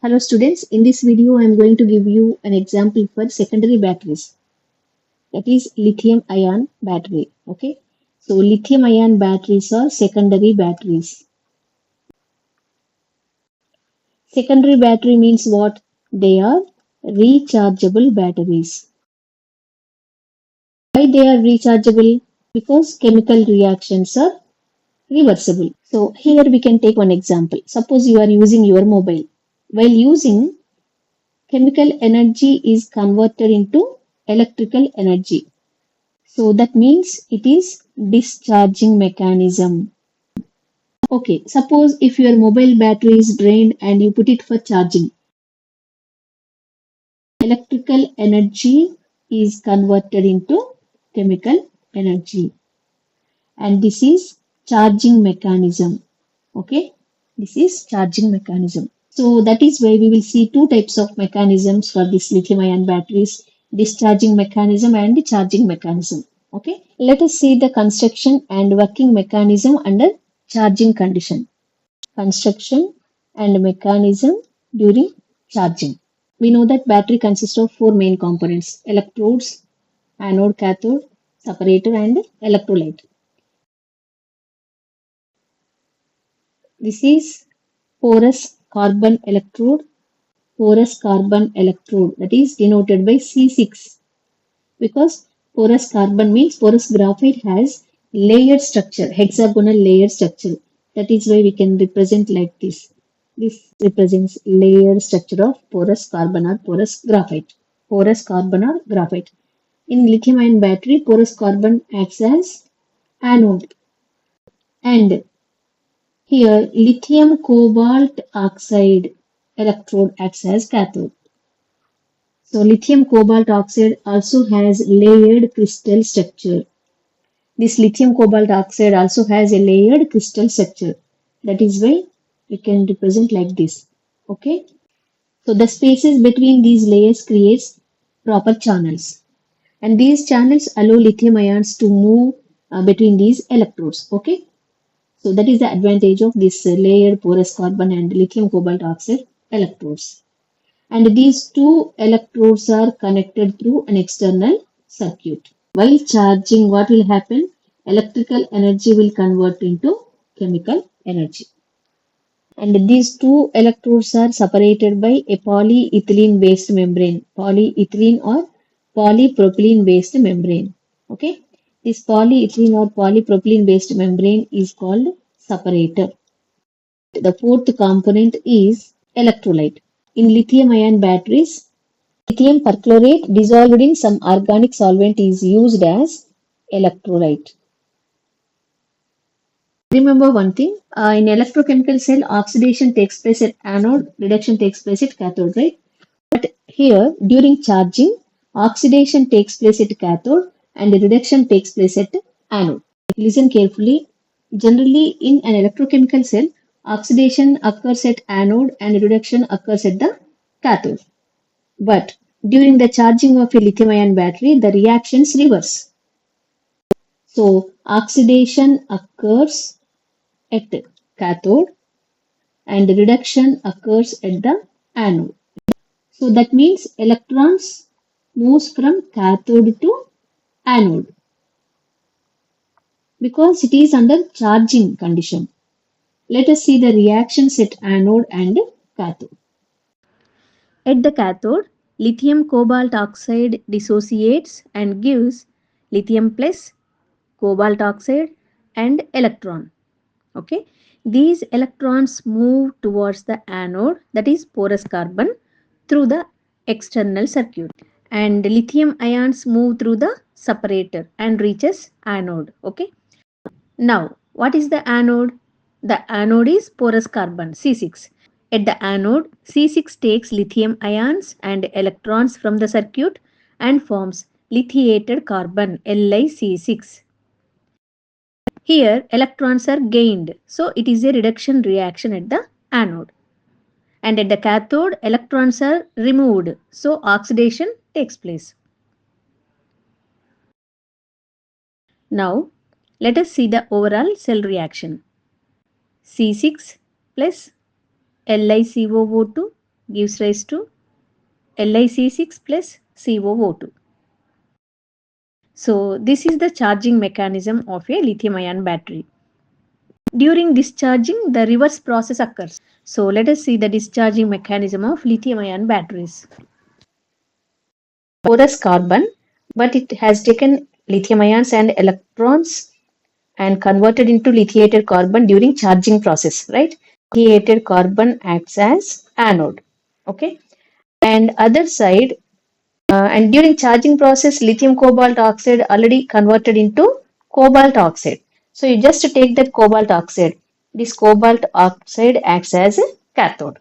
Hello students, in this video I am going to give you an example for secondary batteries, that is lithium ion battery. Okay, so lithium ion batteries are secondary batteries. Secondary battery means what? They are rechargeable batteries. Why they are rechargeable? Because chemical reactions are reversible. So here we can take one example. Suppose you are using your mobile. While using, chemical energy is converted into electrical energy. So that means it is discharging mechanism. Okay, suppose if your mobile battery is drained and you put it for charging, electrical energy is converted into chemical energy, and this is charging mechanism. Okay, this is charging mechanism. So that is why we will see two types of mechanisms for this lithium ion batteries: discharging mechanism and charging mechanism. Okay, let us see the construction and working mechanism under charging condition. Construction and mechanism during charging. We know that battery consists of four main components: electrodes, anode, cathode, separator, and electrolyte. This is porous carbon electrode, that is denoted by C6, because porous carbon means porous graphite has layered structure, hexagonal layered structure. That is why we can represent like this. This represents layered structure of porous carbon or porous graphite. Porous carbon or graphite. In lithium ion battery, porous carbon acts as anode, and here lithium cobalt oxide electrode acts as cathode. So lithium cobalt oxide also has layered crystal structure. This lithium cobalt oxide also has a layered crystal structure. That is why we can represent like this. Okay. So the spaces between these layers creates proper channels. And these channels allow lithium ions to move between these electrodes. Okay. So that is the advantage of this layered porous carbon and lithium cobalt oxide electrodes. And these two electrodes are connected through an external circuit. While charging, what will happen? Electrical energy will convert into chemical energy. And these two electrodes are separated by a polyethylene based membrane, polyethylene or polypropylene based membrane. Okay, this polyethylene or polypropylene based membrane is called separator. The fourth component is electrolyte. In lithium ion batteries, lithium perchlorate dissolved in some organic solvent is used as electrolyte. Remember one thing, in electrochemical cell, oxidation takes place at anode, reduction takes place at cathode, right? But here, during charging, oxidation takes place at cathode and reduction takes place at anode. Listen carefully. Generally, in an electrochemical cell, oxidation occurs at anode and reduction occurs at the cathode. But during the charging of a lithium-ion battery, the reactions reverse. So, oxidation occurs at cathode and reduction occurs at the anode. So, that means electrons moves from cathode to anode because it is under charging condition. Let us see the reactions at anode and cathode. At the cathode, lithium cobalt oxide dissociates and gives lithium plus cobalt oxide and electron. Okay, these electrons move towards the anode, that is porous carbon, through the external circuit, and lithium ions move through the separator and reaches anode. Okay, now what is the anode? The anode is porous carbon C6. At the anode, C6 takes lithium ions and electrons from the circuit and forms lithiated carbon LiC6. Here, electrons are gained, so it is a reduction reaction at the anode. And at the cathode, electrons are removed, so oxidation takes place. Now, let us see the overall cell reaction. C6 plus LiCOO2 gives rise to LiC6 plus COO2. So this is the charging mechanism of a lithium-ion battery. During discharging, the reverse process occurs. So let us see the discharging mechanism of lithium-ion batteries. Porous carbon, but it has taken lithium ions and electrons and converted into lithiated carbon during charging process, right? Lithiated carbon acts as anode, okay? And other side, and during charging process, lithium cobalt oxide already converted into cobalt oxide. So you just take that cobalt oxide. This cobalt oxide acts as a cathode.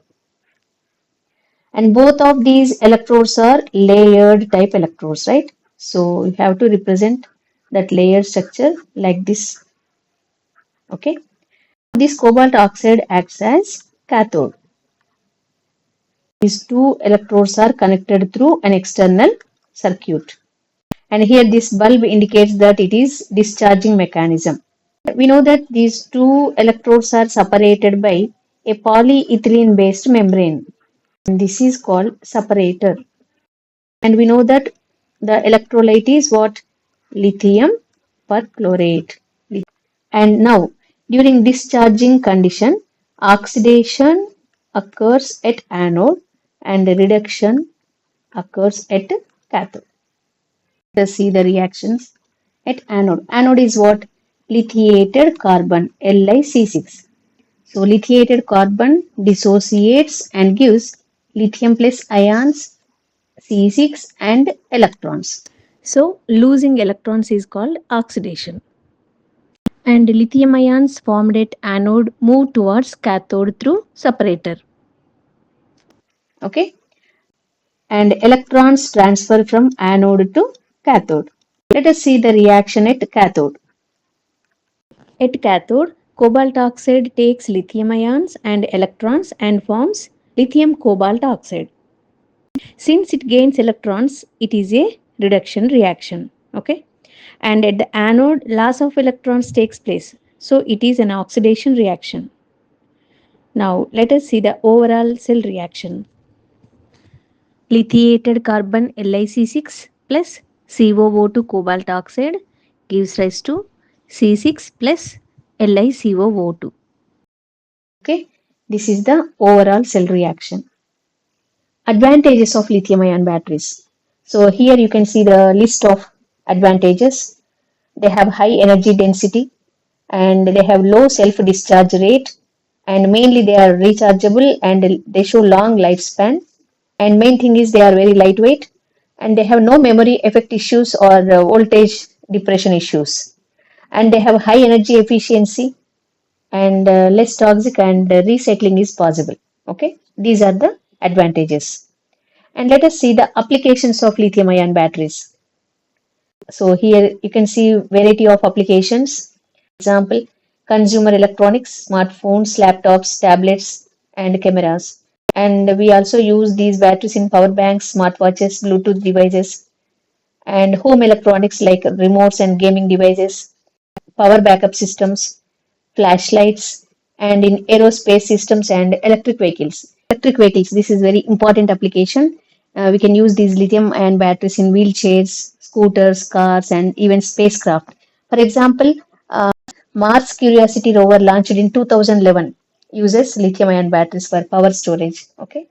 And both of these electrodes are layered type electrodes, right? So you have to represent that layered structure like this, okay? This cobalt oxide acts as cathode. These two electrodes are connected through an external circuit. And here this bulb indicates that it is discharging mechanism. We know that these two electrodes are separated by a polyethylene based membrane. And this is called separator. And we know that the electrolyte is what? Lithium perchlorate. And now, during discharging condition, oxidation occurs at anode and reduction occurs at cathode. Let's see the reactions at anode. Anode is what? Lithiated carbon, LiC6. So lithiated carbon dissociates and gives lithium plus ions C6 and electrons. So losing electrons is called oxidation. And lithium ions formed at anode move towards cathode through separator. Okay. And electrons transfer from anode to cathode. Let us see the reaction at cathode. At cathode, cobalt oxide takes lithium ions and electrons and forms lithium cobalt oxide. Since it gains electrons, it is a reduction reaction. Okay. And at the anode, loss of electrons takes place. So it is an oxidation reaction. Now let us see the overall cell reaction. Lithiated carbon LiC6 plus COO2 cobalt oxide gives rise to C6 plus LiCOO2. Okay. This is the overall cell reaction. Advantages of lithium ion batteries. So here you can see the list of advantages. They have high energy density and they have low self discharge rate, and mainly they are rechargeable and they show long lifespan, and main thing is they are very lightweight and they have no memory effect issues or voltage depression issues, and they have high energy efficiency and less toxic, and recycling is possible. Okay, these are the advantages. And let us see the applications of lithium ion batteries. So here you can see variety of applications. Example, consumer electronics, smartphones, laptops, tablets, and cameras. And we also use these batteries in power banks, smartwatches, Bluetooth devices, and home electronics like remotes and gaming devices, power backup systems, flashlights, and in aerospace systems and electric vehicles. Electric vehicles, this is very important application. We can use these lithium ion batteries in wheelchairs, scooters, cars, and even spacecraft. For example, Mars Curiosity rover launched in 2011 uses lithium ion batteries for power storage. Okay.